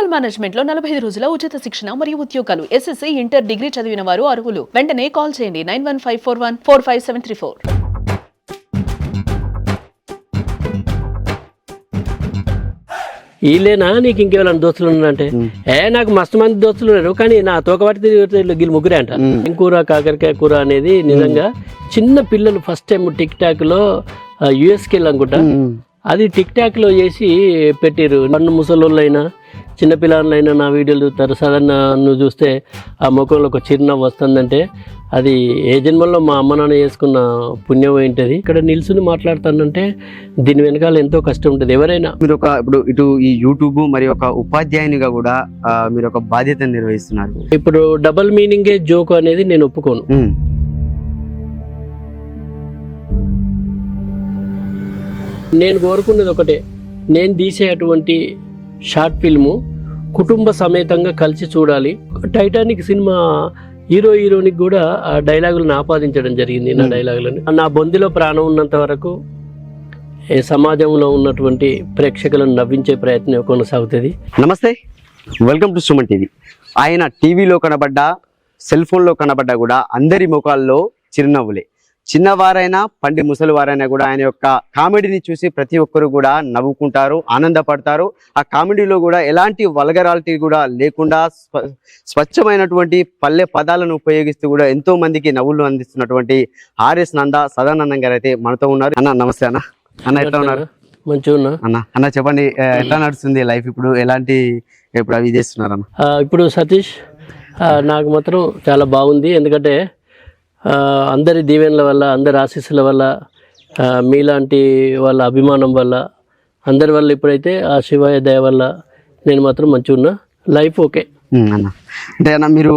Hotel management లో 45 రోజుల ఉచిత శిక్షణ మరియు ఉద్యోగాలు. SSC ఇంటర్ డిగ్రీ చదివిన వారు అర్హులు. వెంటనే కాల్ చేయండి 9154145734. వీళ్ళేనా నీకు ఇంకేమైనా దోస్తులు ఉన్నారంటే నాకు మస్తు మంది దోస్తులు ఉన్నారు, కానీ నా తోకబట్టి వీళ్ళు ముగ్గురే అంట. కూర కాకరకాయ కూర అనేది నిజంగా చిన్న పిల్లలు ఫస్ట్ టైం టిక్ టాక్ లో యుఎస్కి వెళ్ళనుకుంటా, అది టిక్ టాక్ లో చేసి పెట్టిరు. పన్ను ముసలోళ్ళైనా చిన్నపిల్లలైనా నా వీడియోలు చూస్తారు. సాధారణ నువ్వు చూస్తే ఆ ముఖంలో ఒక చిరునవ్వు వస్తుందంటే అది ఏ జన్మల్లో మా అమ్మ నాన్న చేసుకున్న పుణ్యం ఏంటది. ఇక్కడ నిల్చుని మాట్లాడుతానంటే దీని వెనకాల ఎంతో కష్టం ఉంటుంది. ఎవరైనా మీరు ఇప్పుడు ఇటు ఈ యూట్యూబ్ మరియు ఒక ఉపాధ్యాయునిగా కూడా మీరు ఒక బాధ్యత నిర్వహిస్తున్నారు. ఇప్పుడు డబల్ మీనింగే జోక్ అనేది నేను ఒప్పుకోను. నేను కోరుకున్నది ఒకటే, నేను తీసేటువంటి షార్ట్ ఫిల్ము కుటుంబ సమేతంగా కలిసి చూడాలి. టైటానిక్ సినిమా హీరో హీరోయిన్కి కూడా ఆ డైలాగులను ఆపాదించడం జరిగింది. నా డైలాగులను నా బొందిలో ప్రాణం ఉన్నంత వరకు సమాజంలో ఉన్నటువంటి ప్రేక్షకులను నవ్వించే ప్రయత్నం కొనసాగుతుంది. నమస్తే, వెల్కమ్ టు సుమన్ టీవీ. ఆయన టీవీలో కనబడ్డా సెల్ ఫోన్లో కనబడ్డా కూడా అందరి ముఖాల్లో చిరునవ్వులే. చిన్నవారైనా పండి ముసలి వారైనా కూడా ఆయన యొక్క కామెడీని చూసి ప్రతి ఒక్కరు కూడా నవ్వుకుంటారు, ఆనందపడతారు. ఆ కామెడీలో కూడా ఎలాంటి వల్గరాలిటీ కూడా లేకుండా స్వచ్ఛమైనటువంటి పల్లె పదాలను ఉపయోగిస్తూ కూడా ఎంతో మందికి నవ్వులు అందిస్తున్నటువంటి ఆర్ఎస్ నందా సదానందం గారు అయితే మనతో ఉన్నారు. అన్న నమస్తే. అన్న ఎట్లా ఉన్నారు? మంచిగా ఉన్నా అన్న చెప్పండి, ఎట్లా నడుస్తుంది లైఫ్? ఇప్పుడు ఎలాంటి అవి చేస్తున్నారు అన్న? ఇప్పుడు సతీష్ నాకు మాత్రం చాలా బాగుంది. ఎందుకంటే అందరి దీవెనల వల్ల, అందరి ఆశీస్సుల వల్ల, మీలాంటి వాళ్ళ అభిమానం వల్ల, అందరి వల్ల ఇప్పుడైతే ఆ శివయ్య దయ వల్ల నేను మాత్రం మంచిగా ఉన్నా. లైఫ్ ఓకే అన్న. అంటే అన్న మీరు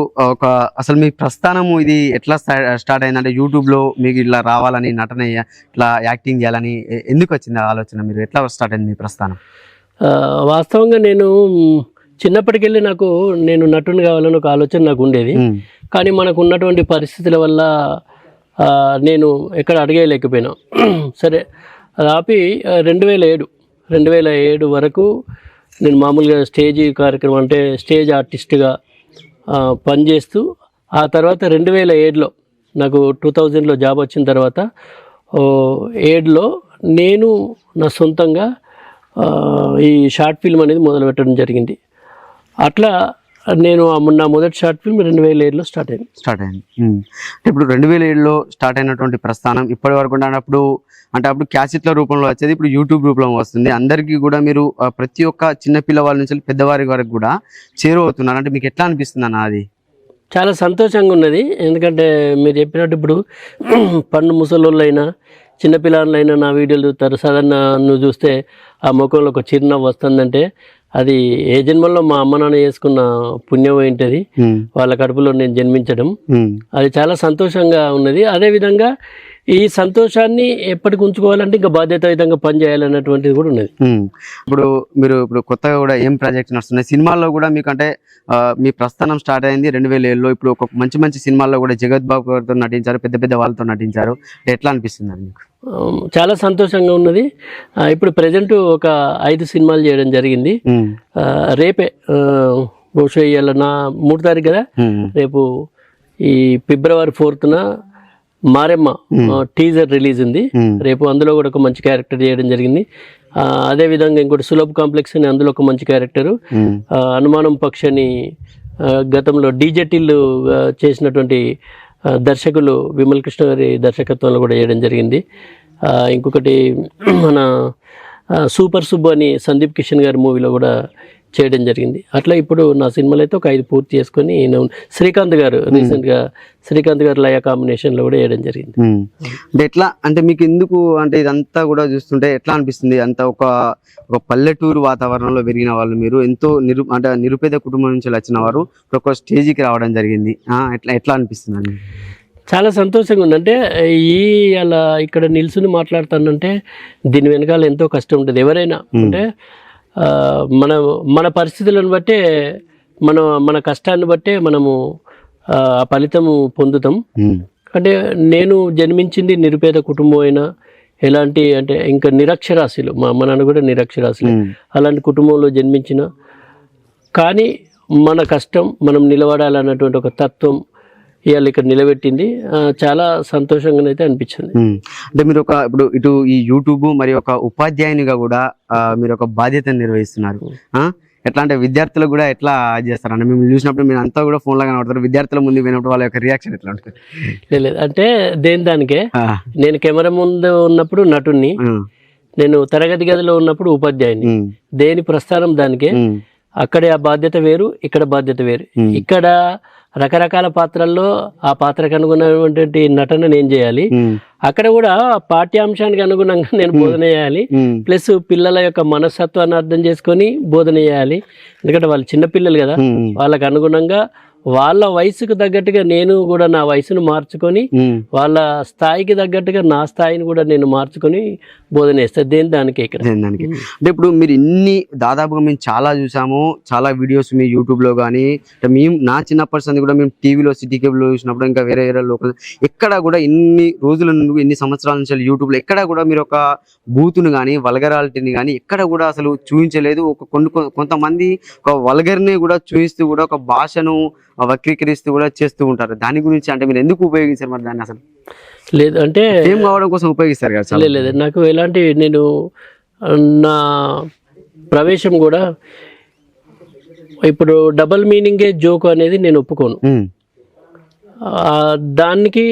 అసలు మీ ప్రస్థానము ఇది ఎట్లా స్టార్ట్ అయిందంటే యూట్యూబ్లో మీకు ఇట్లా రావాలని, నటన ఇట్లా యాక్టింగ్ చేయాలని ఎందుకు వచ్చింది ఆలోచన? మీరు ఎట్లా స్టార్ట్ అయింది మీ ప్రస్థానం? వాస్తవంగా నేను చిన్నప్పటికెళ్ళి నేను నటుని కావాలని ఒక ఆలోచన నాకు ఉండేది. కానీ మనకు ఉన్నటువంటి పరిస్థితుల వల్ల నేను ఎక్కడ అడిగేయలేకపోయినా. సరే అది ఆపి 2007 వరకు నేను మామూలుగా స్టేజ్ కార్యక్రమం అంటే స్టేజ్ ఆర్టిస్ట్గా పనిచేస్తూ, ఆ తర్వాత 2007లో నాకు 2000లో జాబ్ వచ్చిన తర్వాత 7లో నేను నా సొంతంగా ఈ షార్ట్ ఫిల్మ్ అనేది మొదలుపెట్టడం జరిగింది. అట్లా నేను నా మొదటి షార్ట్ ఫిల్మ్ 2007లో స్టార్ట్ అయింది. ఇప్పుడు 2007లో స్టార్ట్ అయినటువంటి ప్రస్థానం ఇప్పటి వరకు అప్పుడు క్యాసెట్ల రూపంలో వచ్చేది, ఇప్పుడు యూట్యూబ్ రూపంలో వస్తుంది. అందరికీ కూడా మీరు ప్రతి ఒక్క చిన్న పిల్లవాళ్ళ నుంచి పెద్దవారి వరకు కూడా చేరువవుతున్నారు. అంటే మీకు ఎట్లా అనిపిస్తుంది అన్న? అది చాలా సంతోషంగా ఉన్నది. ఎందుకంటే మీరు చెప్పినట్టు ఇప్పుడు పన్ను ముసలోళ్ళైనా చిన్నపిల్లలైనా నా వీడియోలు చూస్తారు. సాధారణ నువ్వు చూస్తే ఆ ముఖంలో ఒక చిరునవ్వు వస్తుందంటే అది ఏ జన్మల్లో మా అమ్మ నాన్న చేసుకున్న పుణ్యం ఏంటది. వాళ్ళ కడుపులో నేను జన్మించడం అది చాలా సంతోషంగా ఉన్నది. అదేవిధంగా ఈ సంతోషాన్ని ఎప్పటికి ఉంచుకోవాలంటే ఇంకా బాధ్యతాయుతంగా పనిచేయాలన్నటువంటిది కూడా ఉన్నది. ఇప్పుడు కొత్తగా కూడా ఏం ప్రాజెక్ట్ నడుస్తున్నాయి? సినిమాల్లో కూడా మీకు అంటే మీ ప్రస్థానం స్టార్ట్ అయింది 2007లో. ఇప్పుడు ఒక మంచి సినిమాల్లో కూడా జగత్ బాబు గారితో నటించారు, పెద్ద వాళ్ళతో నటించారు. ఎట్లా అనిపిస్తుంది అది మీకు? చాలా సంతోషంగా ఉన్నది. ఇప్పుడు ప్రజెంట్ ఒక 5 సినిమాలు చేయడం జరిగింది. రేపే బహుశా ఇవాళ నా 3 తారీఖు కదా, రేపు ఈ ఫిబ్రవరి 4న మారెమ్మ టీజర్ రిలీజ్ ఉంది రేపు. అందులో కూడా ఒక మంచి క్యారెక్టర్ చేయడం జరిగింది. అదేవిధంగా ఇంకోటి సులభ్ కాంప్లెక్స్ అని, అందులో ఒక మంచి క్యారెక్టరు. అనుమానం పక్షి అని గతంలో డీజెటిల్ చేసినటువంటి దర్శకులు విమల్ కృష్ణ గారి దర్శకత్వంలో కూడా చేయడం జరిగింది. ఇంకొకటి మన సూపర్ సుబ్బు అని సందీప్ కిషన్ గారి మూవీలో కూడా చేయడం జరిగింది. అట్లా ఇప్పుడు నా సినిమాలు అయితే ఒక 5 పూర్తి చేసుకొని శ్రీకాంత్ గారు రీసెంట్గా శ్రీకాంత్ గారు లయ కాంబినేషన్లో కూడా చేయడం జరిగింది. అంటే ఎట్లా అంటే మీకు ఎందుకు అంటే ఇదంతా కూడా చూస్తుంటే ఎట్లా అనిపిస్తుంది? అంత ఒక పల్లెటూరు వాతావరణంలో పెరిగిన వాళ్ళు మీరు, ఎంతో నిరుపేద కుటుంబం నుంచి వచ్చిన వారు ఒక స్టేజ్కి రావడం జరిగింది. ఎట్లా అనిపిస్తుంది అండి? చాలా సంతోషంగా ఉంది. అంటే అలా ఇక్కడ నిల్చుని మాట్లాడుతానంటే దీని వెనకాల ఎంతో కష్టం ఉంటుంది. ఎవరైనా అంటే మన పరిస్థితులను బట్టే మన కష్టాన్ని బట్టే మనము ఆ ఫలితము పొందుతాం. అంటే నేను జన్మించింది నిరుపేద కుటుంబం అయినా ఎలాంటి అంటే ఇంకా నిరక్షరాస్యులు, మా అమ్మ నాన్న కూడా నిరక్షరాస్యులు, అలాంటి కుటుంబంలో జన్మించిన కానీ మన కష్టం మనం నిలబడాలన్నటువంటి ఒక తత్వం ఇవాళ ఇక్కడ నిలబెట్టింది. చాలా సంతోషంగానైతే అనిపించింది. అంటే మీరు ఇప్పుడు ఇటు ఈ యూట్యూబ్ మరి ఒక ఉపాధ్యాయునిగా కూడా మీరు ఒక బాధ్యతను నిర్వహిస్తున్నారు. ఎట్లా అంటే విద్యార్థులకు కూడా ఎట్లా చేస్తారంటే మిమ్మల్ని చూసినప్పుడు మీరు అంతా కూడా ఫోన్ లాగా కనబడతారు, విద్యార్థుల ముందు వినప్పుడు వాళ్ళ యొక్క రియాక్షన్ ఎట్లా ఉంటుంది? లేదు అంటే దానికే నేను కెమెరా ముందు ఉన్నప్పుడు నటుణ్ణి, నేను తరగతి గదిలో ఉన్నప్పుడు ఉపాధ్యాయుని. దేని ప్రస్థానం దానికే. అక్కడే ఆ బాధ్యత వేరు, ఇక్కడ బాధ్యత వేరు. ఇక్కడ రకరకాల పాత్రల్లో ఆ పాత్రకు అనుగుణమైనటువంటి నటన నేను చేయాలి. అక్కడ కూడా పాఠ్యాంశానికి అనుగుణంగా నేను బోధన చేయాలి. ప్లస్ పిల్లల యొక్క మనస్తత్వాన్ని అర్థం చేసుకొని బోధన చేయాలి. ఎందుకంటే వాళ్ళు చిన్నపిల్లలు కదా, వాళ్ళకు అనుగుణంగా వాళ్ళ వయసుకు తగ్గట్టుగా నేను కూడా నా వయసును మార్చుకొని వాళ్ళ స్థాయికి తగ్గట్టుగా నా స్థాయిని కూడా నేను మార్చుకొని బోధన చేస్తాను. దానికి ఇక్కడ దానికి అంటే ఇప్పుడు మీరు దాదాపుగా మేము చాలా చూసాము, చాలా వీడియోస్ మీ యూట్యూబ్లో కానీ మేము నా చిన్నప్పటి సంది కూడా మేము టీవీలో సిటీ కేబుల్లో చూసినప్పుడు ఇంకా వేరే వేరే లోకల్ ఎక్కడ కూడా ఇన్ని రోజుల నుండి ఎన్ని సంవత్సరాల నుంచి యూట్యూబ్లో ఎక్కడ కూడా మీరు ఒక బూతును కానీ వల్గరాలిటీని కానీ ఎక్కడ కూడా అసలు చూపించలేదు. కొంతమంది ఒక వల్గర్ని కూడా చూపిస్తూ కూడా ఒక భాషను వక్రీకరిస్తూ కూడా చేస్తూ ఉంటారు. దాని గురించి అంటే మీరు ఎందుకు ఉపయోగించారు మరి దాన్ని? అసలు లేదు అంటే ఏం కావడం కోసం ఉపయోగిస్తారు కదా? లేదు నాకు ఎలాంటి నేను నా ప్రవేశం కూడా ఇప్పుడు డబల్ మీనింగే జోక్ అనేది నేను ఒప్పుకోను. దానికి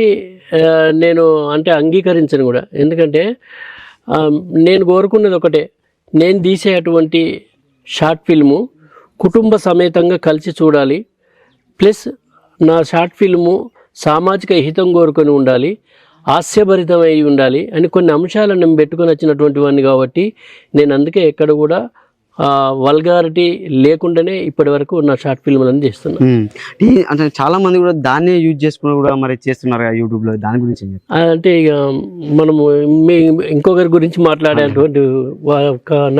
నేను అంటే అంగీకరించను కూడా. ఎందుకంటే నేను కోరుకున్నది ఒకటే, నేను తీసేటువంటి షార్ట్ ఫిల్ము కుటుంబ సమేతంగా కలిసి చూడాలి. ప్లస్ నా షార్ట్ ఫిల్ము సామాజిక హితం కోరుకొని ఉండాలి, హాస్యభరితమై ఉండాలి అని కొన్ని అంశాలను నేను పెట్టుకొని వచ్చినటువంటి వాడిని కాబట్టి నేను అందుకే ఎక్కడ కూడా వల్గారిటీ లేకుండానే ఇప్పటి వరకు నా షార్ట్ ఫిల్మ్లను చేస్తున్నాను. అంటే చాలా మంది కూడా దాన్నే యూజ్ చేసుకుని కూడా మరి చేస్తున్నారు యూట్యూబ్లో. దాని గురించి అంటే ఇక మనము ఇంకొకరి గురించి మాట్లాడేటువంటి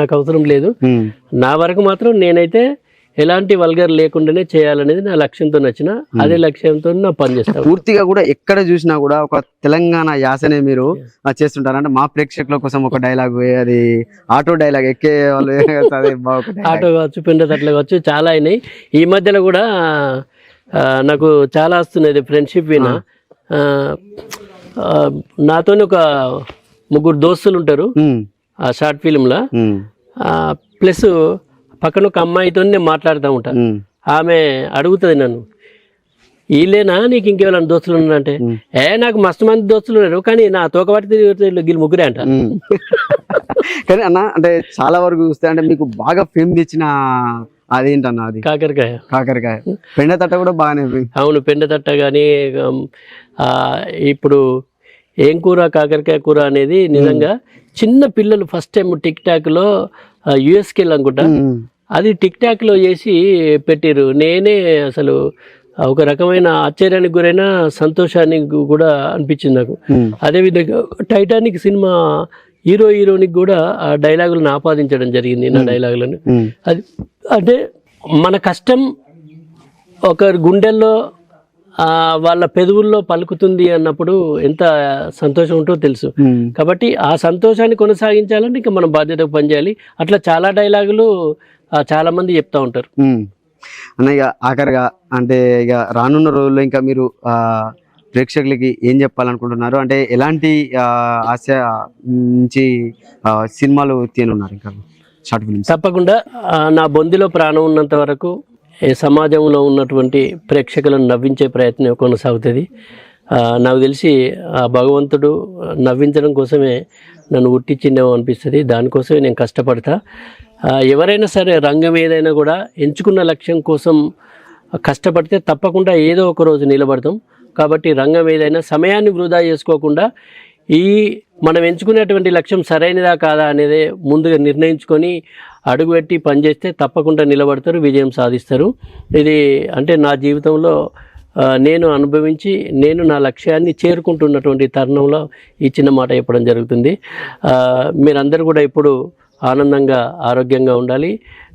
నాకు అవసరం లేదు. నా వరకు మాత్రం నేనైతే ఎలాంటి వల్గర్ లేకుండానే చేయాలనేది నా లక్ష్యంతో నచ్చిన అదే లక్ష్యంతో నా పని చేస్తాను. పూర్తిగా కూడా ఎక్కడ చూసినా కూడా ఒక తెలంగాణ యాసనే మీరు చేస్తుంటారు. అంటే మా ప్రేక్షకుల కోసం ఒక డైలాగ్, అది ఆటో డైలాగ్ ఎక్కే వాళ్ళు ఆటో కావచ్చు, పిండ తట్ల కావచ్చు, చాలా అయినాయి. ఈ మధ్యలో కూడా నాకు చాలా వస్తున్నది ఫ్రెండ్షిప్ వినా. నాతో ఒక 3 దోస్తులు ఉంటారు ఆ షార్ట్ ఫిల్మ్లో. ప్లస్ పక్కన ఒక అమ్మాయితో నేను మాట్లాడుతూ ఉంటాను. ఆమె అడుగుతుంది నన్ను, వీళ్ళేనా నీకు ఇంకెవరైనా దోస్తులు ఉన్నారంటే, నాకు మస్తు మంది దోస్తులు ఉన్నారు కానీ నా తోకబట్టి వీళ్ళు 3 అంట. కానీ అన్న అంటే చాలా వరకు చూస్తే అంటే మీకు బాగా ఫేమ్ తెచ్చిన అదేంటన్నా? అది కాకరకాయ పెండ తట్ట కూడా బాగానే. అవును, పెండ తట్ట కానీ ఇప్పుడు ఏం కూర కాకరకాయ కూర అనేది నిజంగా చిన్న పిల్లలు ఫస్ట్ టైం టిక్ టాక్లో యుఎస్కి వెళ్ళనుకుంటా, అది టిక్ టాక్లో చేసి పెట్టారు. నేనే అసలు ఒక రకమైన ఆశ్చర్యానికి గురైన సంతోషానికి కూడా అనిపించింది నాకు. అదేవిధంగా టైటానిక్ సినిమా హీరోయిన్కి కూడా ఆ డైలాగులను ఆపాదించడం జరిగింది, నా డైలాగులను. అది అంటే మన కష్టం ఒకరి గుండెల్లో వాళ్ళ పెదవుల్లో పలుకుతుంది అన్నప్పుడు ఎంత సంతోషం ఉంటుందో తెలుసు. కాబట్టి ఆ సంతోషాన్ని కొనసాగించాలంటే ఇంకా మనం బాధ్యతగా పనిచేయాలి. అట్లా చాలా డైలాగులు చాలా మంది చెప్తా ఉంటారు. అన్న ఇక ఆఖరిగా అంటే ఇక రానున్న రోజుల్లో ఇంకా మీరు ప్రేక్షకులకి ఏం చెప్పాలనుకుంటున్నారు? అంటే ఎలాంటి ఆశ నుంచి సినిమాలు తీయనున్నారు ఇంకా షార్ట్ ఫిల్మ్స్? తప్పకుండా నా బొందిలో ప్రాణం ఉన్నంత వరకు సమాజంలో ఉన్నటువంటి ప్రేక్షకులను నవ్వించే ప్రయత్నం కొనసాగుతుంది. నాకు తెలిసి ఆ భగవంతుడు నవ్వించడం కోసమే నన్ను ఉట్టించిందేమో అనిపిస్తుంది. దానికోసమే నేను కష్టపడతా. ఎవరైనా సరే రంగం ఏదైనా కూడా ఎంచుకున్న లక్ష్యం కోసం కష్టపడితే తప్పకుండా ఏదో ఒక రోజు నిలబడతాం. కాబట్టి రంగం ఏదైనా సమయాన్ని వృధా చేసుకోకుండా మనం ఎంచుకునేటువంటి లక్ష్యం సరైనదా కాదా అనేది ముందుగా నిర్ణయించుకొని అడుగుపెట్టి పనిచేస్తే తప్పకుండా నిలబడతారు, విజయం సాధిస్తారు. ఇది అంటే నా జీవితంలో నేను అనుభవించి నేను నా లక్ష్యాన్ని చేరుకుంటున్నటువంటి తరుణంలో ఈ చిన్న మాట చెప్పడం జరుగుతుంది. మీరందరూ కూడా ఇప్పుడు ఆనందంగా ఆరోగ్యంగా ఉండాలి.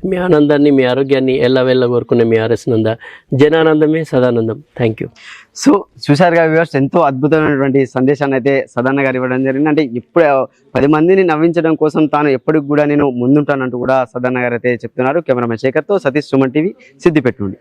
మీ ఆనందాన్ని మీ ఆరోగ్యాన్ని ఎల్లవెల్ల కోరుకునే మీ ఆర్ఎస్ నంద. జనానందమే సదానందం. Thank you. సో చూశారుగా వ్యూవర్స్, ఎంతో అద్భుతమైనటువంటి సందేశాన్ని అయితే సదన్న గారు ఇవ్వడం జరిగింది. అంటే ఇప్పుడు 10 మందిని నవ్వించడం కోసం తాను ఎప్పటికి కూడా నేను ముందుంటానంటూ కూడా సదన్న గారు అయితే చెప్తున్నారు. కెమెరామెన్ శేఖర్తో సతీష్, సుమన్ టీవీ, సిద్దిపేట నుండి.